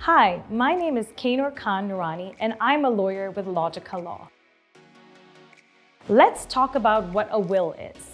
Hi, my name is Kainur Khan Nurani, and I'm a lawyer with Logica Law. Let's talk about what a will is.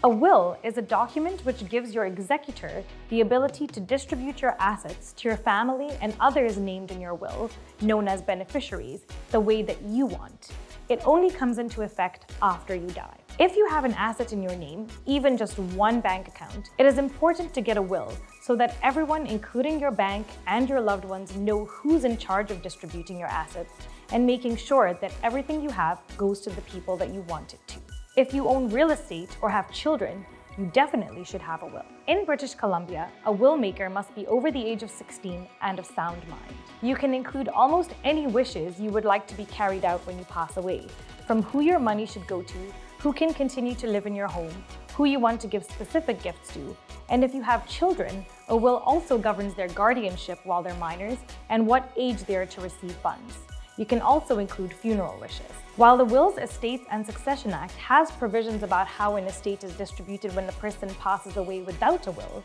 A will is a document which gives your executor the ability to distribute your assets to your family and others named in your will, known as beneficiaries, the way that you want. It only comes into effect after you die. If you have an asset in your name, even just one bank account, it is important to get a will so that everyone, including your bank and your loved ones, know who's in charge of distributing your assets and making sure that everything you have goes to the people that you want it to. If you own real estate or have children, you definitely should have a will. In British Columbia, a will maker must be over the age of 16 and of sound mind. You can include almost any wishes you would like to be carried out when you pass away, from who your money should go to, who can continue to live in your home, who you want to give specific gifts to, and if you have children, a will also governs their guardianship while they're minors and what age they are to receive funds. You can also include funeral wishes. While the Wills, Estates and Succession Act has provisions about how an estate is distributed when the person passes away without a will,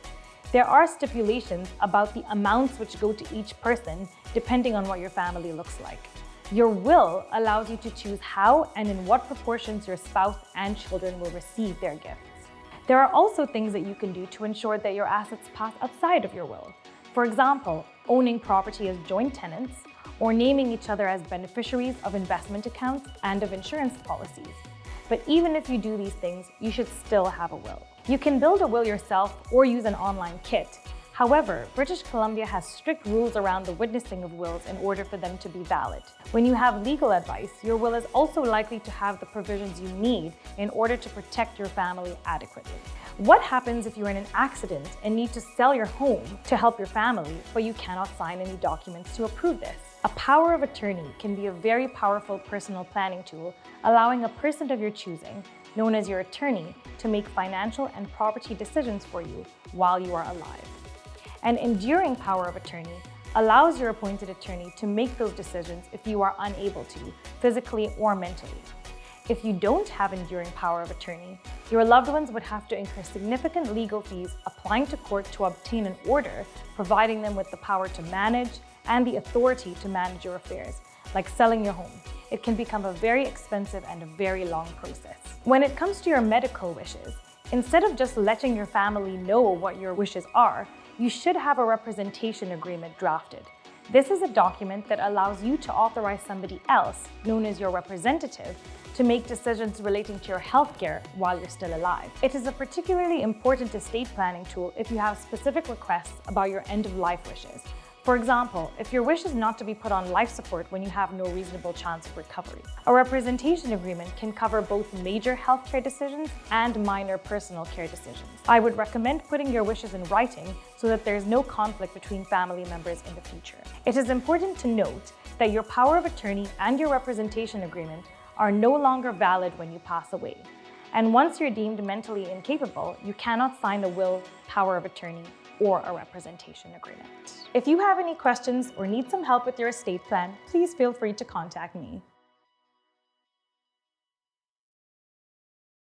there are stipulations about the amounts which go to each person depending on what your family looks like. Your will allows you to choose how and in what proportions your spouse and children will receive their gifts. There are also things that you can do to ensure that your assets pass outside of your will. For example, owning property as joint tenants, or naming each other as beneficiaries of investment accounts and of insurance policies. But even if you do these things, you should still have a will. You can build a will yourself or use an online kit. However, British Columbia has strict rules around the witnessing of wills in order for them to be valid. When you have legal advice, your will is also likely to have the provisions you need in order to protect your family adequately. What happens if you're in an accident and need to sell your home to help your family, but you cannot sign any documents to approve this? A power of attorney can be a very powerful personal planning tool, allowing a person of your choosing, known as your attorney, to make financial and property decisions for you while you are alive. An enduring power of attorney allows your appointed attorney to make those decisions if you are unable to, physically or mentally. If you don't have enduring power of attorney, your loved ones would have to incur significant legal fees applying to court to obtain an order, providing them with the power to manage and the authority to manage your affairs, like selling your home. It can become a very expensive and a very long process. When it comes to your medical wishes, instead of just letting your family know what your wishes are, you should have a representation agreement drafted. This is a document that allows you to authorize somebody else, known as your representative, to make decisions relating to your healthcare while you're still alive. It is a particularly important estate planning tool if you have specific requests about your end-of-life wishes. For example, if your wish is not to be put on life support when you have no reasonable chance of recovery. A representation agreement can cover both major healthcare decisions and minor personal care decisions. I would recommend putting your wishes in writing so that there is no conflict between family members in the future. It is important to note that your power of attorney and your representation agreement are no longer valid when you pass away. And once you're deemed mentally incapable, you cannot sign a will, power of attorney, or a representation agreement. If you have any questions or need some help with your estate plan, please feel free to contact me.